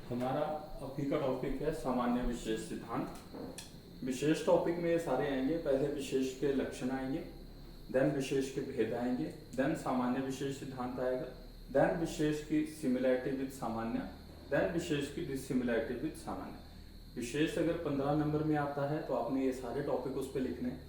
हमारा अभी का टॉपिक है सामान्य विशेष सिद्धांत। विशेष टॉपिक में ये सारे आएंगे। पहले विशेष के लक्षण आएंगे, देन विशेष के भेद आएंगे, देन सामान्य विशेष सिद्धांत आएगा, देन विशेष की सिमिलैरिटी विद सामान्य, देन विशेष की डिसिमिलैरिटी विद सामान्य। विशेष अगर 15 नंबर में आता है तो आपने ये सारे टॉपिक उस पर लिखने हैं।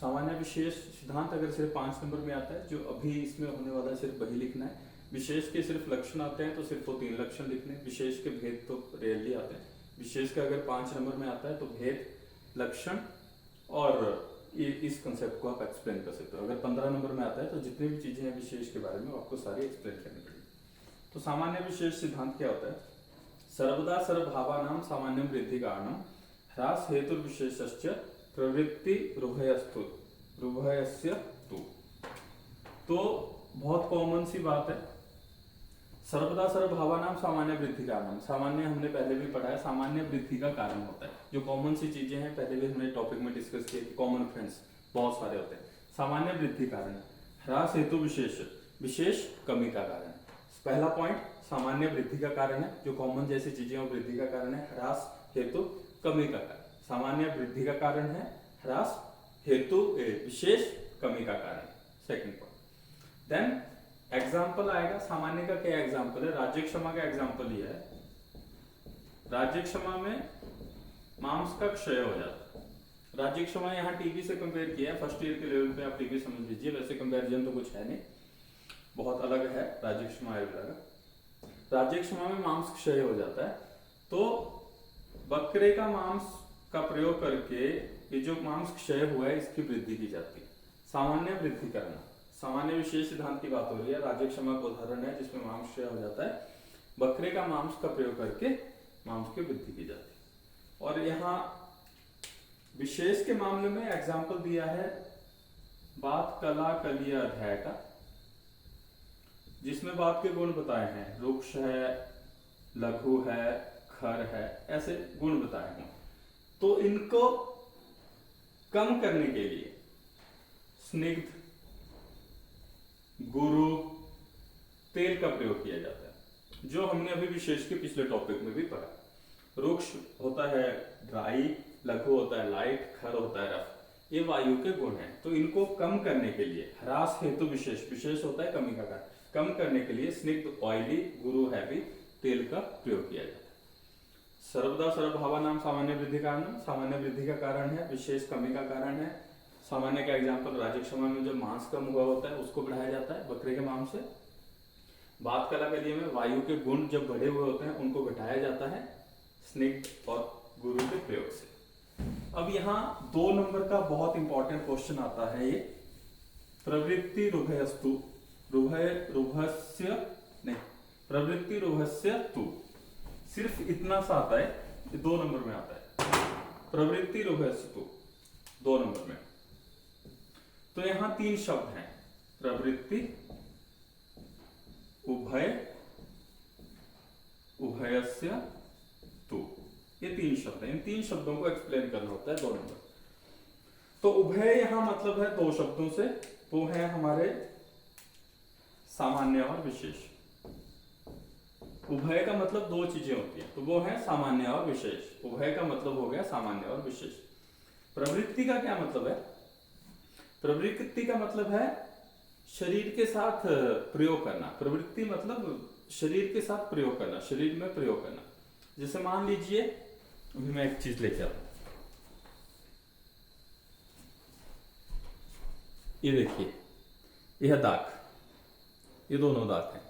सामान्य विशेष सिद्धांत अगर सिर्फ 5 नंबर में आता है, जो अभी इसमें होने वाला है, सिर्फ वही लिखना है। विशेष के सिर्फ लक्षण आते हैं तो सिर्फ वो 3 लक्षण लिखने हैं। विशेष के भेद तो रेयरली आते हैं। विशेष का अगर 5 नंबर में आता है तो भेद, लक्षण और इस कंसेप्ट को आप एक्सप्लेन कर सकते हो। अगर 15 नंबर में आता है तो जितनी भी चीजें हैं विशेष के बारे में आपको सारी एक्सप्लेन करनी पड़ेगी। तो सामान्य विशेष सिद्धांत क्या होता है? सर्वदा सर्वभावानां सामान्यं वृद्धि कारणम ह्रास हेतु विशेषस्य प्रवृत्ति रुभयस्तु रुभयस्य तु। तो बहुत कॉमन सी बात है, सर्वदा सर्वभावानां सामान्य वृद्धि कारणम। सामान्य हमने पहले भी पढ़ा है, सामान्य वृद्धि का कारण होता है। जो कॉमन सी चीजें हैं पहले भी हमने टॉपिक में डिस्कस किया कि कॉमन फ्रेंड्स बहुत सारे होते हैं। सामान्य वृद्धि कारण, ह्रास हेतु विशेष, विशेष कमी का कारण। पहला पॉइंट सामान्य वृद्धि का कारण है, जो कॉमन जैसी चीजें हैं वृद्धि का कारण है। ह्रास हेतु कमी का कारण। सामान्य वृद्धि का कारण है, ह्रास हेतु विशेष कमी का कारण। Second point. देन एग्जाम्पल आएगा। सामान्य का क्या एग्जाम्पल है? राज्य क्षमा का एग्जाम्पल ये है। राज्य क्षमा में मांस का क्षय हो जाता है। राज्य क्षमा यहाँ टीबी से कंपेयर किया है। फर्स्ट ईयर के लेवल पे आप टीबी समझ लीजिए, वैसे कंपेरिजन तो कुछ है नहीं, बहुत अलग है राज्य क्षमा आयुर्वेदा का। राज्य क्षमा में मांस क्षय हो जाता है तो बकरे का मांस का प्रयोग करके ये जो मांस क्षय हुआ है इसकी वृद्धि की जाती है। सामान्य वृद्धि करना, सामान्य विशेष सिद्धांत की बात हो रही है। राज्य क्षमा का उदाहरण है जिसमें मांस क्षय हो जाता है, बकरे का मांस का प्रयोग करके मांस की वृद्धि की जाती है। और यहाँ विशेष के मामले में एग्जाम्पल दिया है बात कला कलिय अध्याय का, जिसमें बात के गुण बताए हैं। रुक्ष है, लघु है, खर है, ऐसे गुण बताए हैं। तो इनको कम करने के लिए स्निग्ध, गुरु, तेल का प्रयोग किया जाता है, जो हमने अभी विशेष के पिछले टॉपिक में भी पढ़ा। रुक्ष होता है ड्राई, लघु होता है लाइट, खर होता है रफ। ये वायु के गुण हैं। तो इनको कम करने के लिए ह्रास हेतु विशेष, विशेष होता है कमी का कारण, कम करने के लिए स्निग्ध ऑयली, गुरु हैवी, तेल का प्रयोग किया जाता है। सर्वदा सर्वभावानां सामान्य वृद्धि कारण, सामान्य वृद्धि का कारण है, विशेष कमी का कारण है। सामान्य का एग्जाम्पल राज्य क्षमा में जब मांस कम हुआ होता है उसको बढ़ाया जाता है बकरे के मांस से। बात कला कलिय में वायु के गुण जब बढ़े हुए होते हैं उनको घटाया जाता है स्निग्ध और गुरु के प्रयोग से। अब यहाँ 2 नंबर का बहुत इंपॉर्टेंट क्वेश्चन आता है, ये प्रवृत्ति रुभयस्तु, रुभस्य नहीं, प्रवृत्ति रुभस्य तु। सिर्फ इतना सा आता है, ये 2 नंबर में आता है। प्रवृत्ति रुभस्य तु 2 नंबर में। तो यहां 3 शब्द हैं, प्रवृत्ति, उभय, उभयस्य तु। ये 3 शब्द हैं। इन 3 शब्दों को एक्सप्लेन करना होता है 2 नंबर। तो उभय यहां मतलब है 2 शब्दों से, वो है हमारे सामान्य और विशेष। उभय का मतलब 2 चीजें होती हैं, तो वो है सामान्य और विशेष। उभय का मतलब हो गया सामान्य और विशेष। प्रवृत्ति का क्या मतलब है? प्रवृत्ति का मतलब है शरीर के साथ प्रयोग करना। प्रवृत्ति मतलब शरीर के साथ प्रयोग करना, शरीर में प्रयोग करना। जैसे मान लीजिए अभी मैं एक चीज लेके आता हूं, ये देखिए, यह दाग, ये दोनों दाग हैं।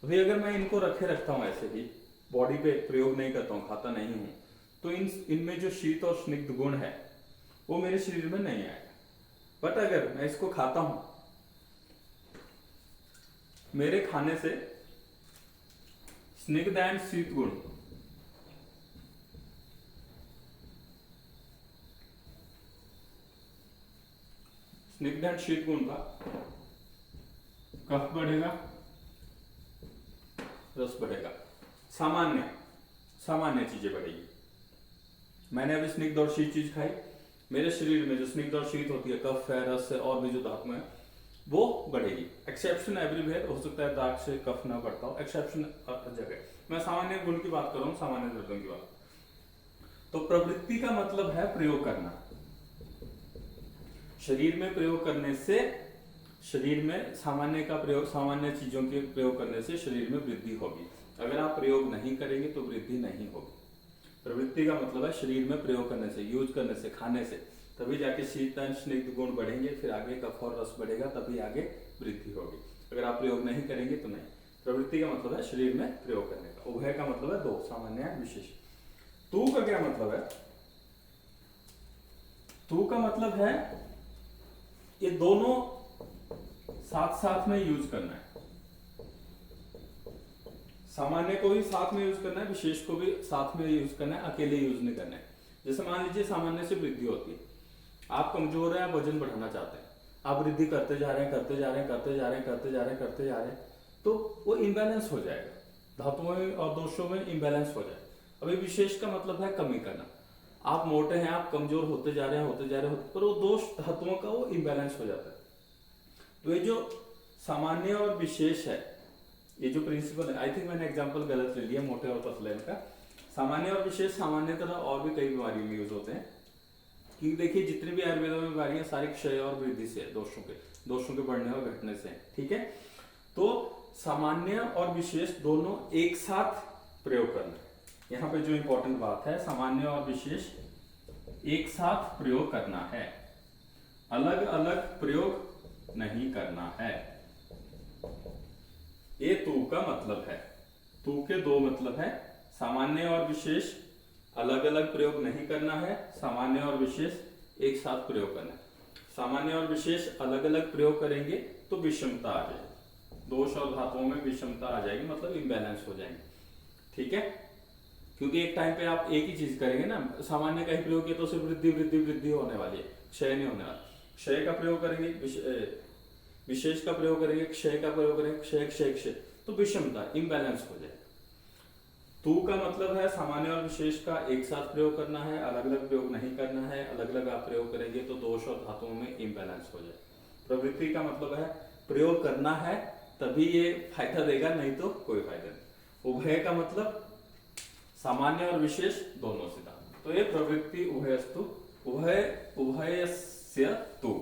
अभी अगर मैं इनको रखता हूं ऐसे ही, बॉडी पे प्रयोग नहीं करता हूं, खाता नहीं हूं, तो इनमें जो शीत और स्निग्ध गुण है वो मेरे शरीर में नहीं आएगा। बट अगर मैं इसको खाता हूं, मेरे खाने से स्निग्ध एंड शीत गुण, स्निग्ध एंड शीत गुण का कफ बढ़ेगा, रस बढ़ेगा, सामान्य चीजें बढ़ेगी। मैंने अभी स्निग्ध और शीत चीज खाई, मेरे शरीर में जो स्निग्ध और शीत होती है, कफ है, रस है और भी जो धातु है, वो बढ़ेगी। एक्सेप्शन एवरीवेयर, हो सकता है दाग से कफ ना बढ़ता हो, एक्सेप्शन हर जगह। मैं सामान्य गुण की बात कर रहा हूँ, सामान्य द्रव्यों की बात। तो प्रवृत्ति का मतलब है प्रयोग करना। शरीर में प्रयोग करने से, शरीर में सामान्य का प्रयोग, सामान्य चीजों के प्रयोग करने से शरीर में वृद्धि होगी। अगर आप प्रयोग नहीं करेंगे तो वृद्धि नहीं होगी। प्रवृत्ति का मतलब है शरीर में प्रयोग करने से, यूज करने से, खाने से, तभी जाके शीतन स्निग्ध गुण बढ़ेंगे, फिर आगे कफ और रस बढ़ेगा, तभी आगे वृद्धि होगी। अगर आप प्रयोग नहीं करेंगे तो नहीं। प्रवृत्ति का मतलब है शरीर में प्रयोग करने का। उभय का मतलब है दो, सामान्य विशेष। तू का क्या मतलब है? तू का मतलब है ये दोनों साथ साथ में यूज करना है। सामान्य को भी साथ में यूज करना है, विशेष को भी साथ में यूज करना है, अकेले यूज नहीं करना है। जैसे मान लीजिए सामान्य से वृद्धि होती है, आप कमजोर है, आप वजन बढ़ाना चाहते हैं, आप वृद्धि करते जा रहे हैं, करते जा रहे हैं, करते जा रहे हैं, करते जा रहे हैं, करते जा रहे हैं, तो वो इम्बैलेंस हो जाएगा, धातुओं में और दोषों में इम्बैलेंस हो जाएगा। अभी विशेष का मतलब है कमी करना। आप मोटे हैं, आप कमजोर होते जा रहे हैं, होते जा रहे हैं, पर वो दोष धातुओं का वो इम्बैलेंस हो जाता है। तो ये जो सामान्य और विशेष है, ये जो प्रिंसिपल है, आई थिंक मैंने एग्जांपल गलत ले लिया मोटे और पतले का। सामान्य और विशेष सामान्य तरह और भी कई बीमारियों में यूज होते हैं, क्योंकि देखिए जितनी भी आयुर्वेद में बीमारियां सारी क्षय और वृद्धि से, दोषों के बढ़ने और घटने से, ठीक है। तो सामान्य और विशेष दोनों एक साथ प्रयोग करना है। यहाँ पे जो इंपॉर्टेंट बात है, सामान्य और विशेष एक साथ प्रयोग करना है, अलग अलग प्रयोग नहीं करना है। ये तू का मतलब है। तू के दो मतलब है, सामान्य और विशेष अलग अलग प्रयोग नहीं करना है, सामान्य और विशेष एक साथ प्रयोग करना है। सामान्य और विशेष अलग अलग प्रयोग करेंगे तो विषमता आ जाएगी, दोष और धातुओं में विषमता आ जाएगी, मतलब इम्बैलेंस हो जाएंगे, ठीक है। क्योंकि एक टाइम पे आप एक ही चीज करेंगे ना, सामान्य का ही प्रयोग किया तो सिर्फ वृद्धि वृद्धि वृद्धि होने वाली है, क्षय नहीं होने वाला। क्षय का प्रयोग करेंगे, विशेष का प्रयोग करेंगे, क्षय का प्रयोग करेंगे, क्षय क्षय क्षय, तो विषमता, इम्बैलेंस हो जाएगा। तू का मतलब है सामान्य और विशेष का एक साथ प्रयोग करना है, अलग अलग प्रयोग नहीं करना है। अलग अलग आप प्रयोग करेंगे तो दोष और धातुओं में इम्बैलेंस हो जाए। प्रवृत्ति का मतलब है प्रयोग करना है तभी ये फायदा देगा, नहीं तो कोई फायदा नहीं। उभय का मतलब सामान्य और विशेष दोनों सिद्धांत। तो ये प्रवृत्ति उभयस्तु, उभयस्य तु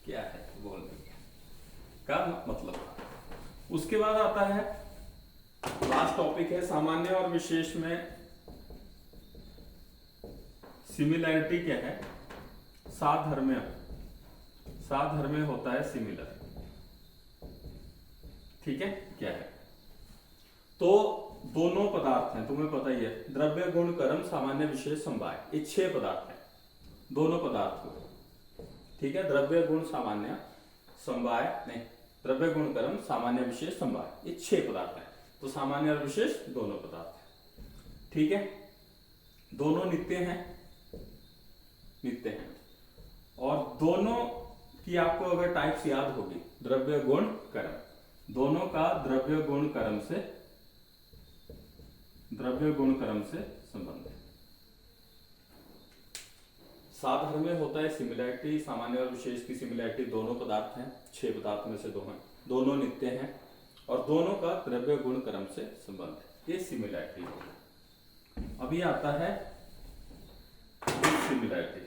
क्या है बोलने का मतलब। उसके बाद आता है लास्ट टॉपिक है सामान्य और विशेष में सिमिलैरिटी क्या है। साधर्म्य, साधर्म्य होता है सिमिलर, ठीक है। क्या है तो दोनों पदार्थ हैं, तुम्हें पता ही है, द्रव्य गुण कर्म सामान्य विशेष समवाय, ये 6 पदार्थ हैं, दोनों पदार्थ को, ठीक है। द्रव्य गुण सामान्य समवाय नहीं, द्रव्य गुण कर्म सामान्य विशेष समवाय, ये 6 पदार्थ हैं। तो सामान्य और विशेष दोनों पदार्थ हैं, ठीक है। दोनों नित्य हैं, नित्य हैं, और दोनों की आपको अगर टाइप्स याद होगी, द्रव्य गुण कर्म, दोनों का द्रव्य गुण कर्म से, द्रव्य गुण कर्म से संबंध है। साधर्म्य होता है सिमिलैरिटी, सामान्य और विशेष की सिमिलैरिटी, दोनों पदार्थ हैं, 6 पदार्थ में से 2 हैं, दोनों नित्य हैं, और दोनों का द्रव्य गुण कर्म से संबंध है, ये सिमिलैरिटी है। अभी आता है डिसिमिलैरिटी,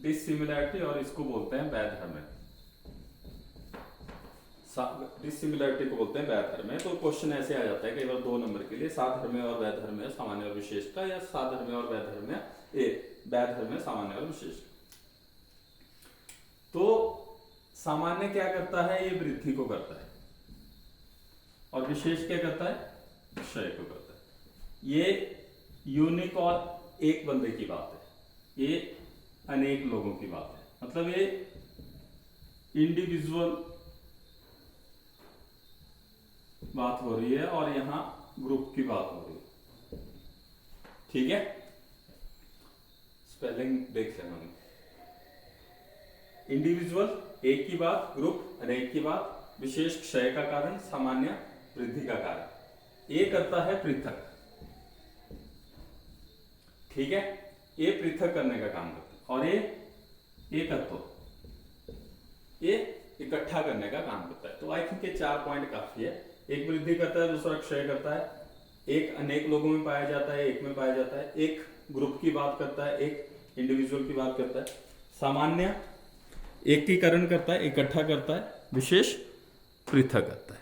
डिसिमिलैरिटी, और इसको बोलते हैं वैधर्म्य। डिसिमिलैरिटी को बोलते हैं वैधर्म्य। तो क्वेश्चन ऐसे आ जाता है कई बार 2 नंबर के लिए, साधर्म्य और वैधर्म्य सामान्य और विशेष का, या साधर्म्य और वैधर्म्य, वैधर्म्य सामान्य और विशेष। तो सामान्य क्या करता है, ये वृद्धि को करता है, और विशेष क्या करता है, क्षय को करता है। ये यूनिक और एक बंदे की बात है, ये अनेक लोगों की बात है, मतलब ये इंडिविजुअल बात हो रही है, और यहां ग्रुप की बात हो रही है, ठीक है। स्पेलिंग देख लेना, इंडिविजुअल एक की बात, ग्रुप अनेक की बात, विशेष क्षय का कारण, सामान्य वृद्धि का कारण। ये करता है पृथक, ठीक है, ये पृथक करने का काम करता है, और ये एकत्व, ये इकट्ठा करने का काम करता है। तो आई थिंक ये 4 पॉइंट काफी है, एक वृद्धि करता है, दूसरा क्षय करता है। एक अनेक लोगों में पाया जाता है, एक में पाया जाता है। एक ग्रुप की बात करता है, एक इंडिविजुअल की बात करता है। सामान्य एकीकरण करता है, इकट्ठा करता है, विशेष पृथक करता है।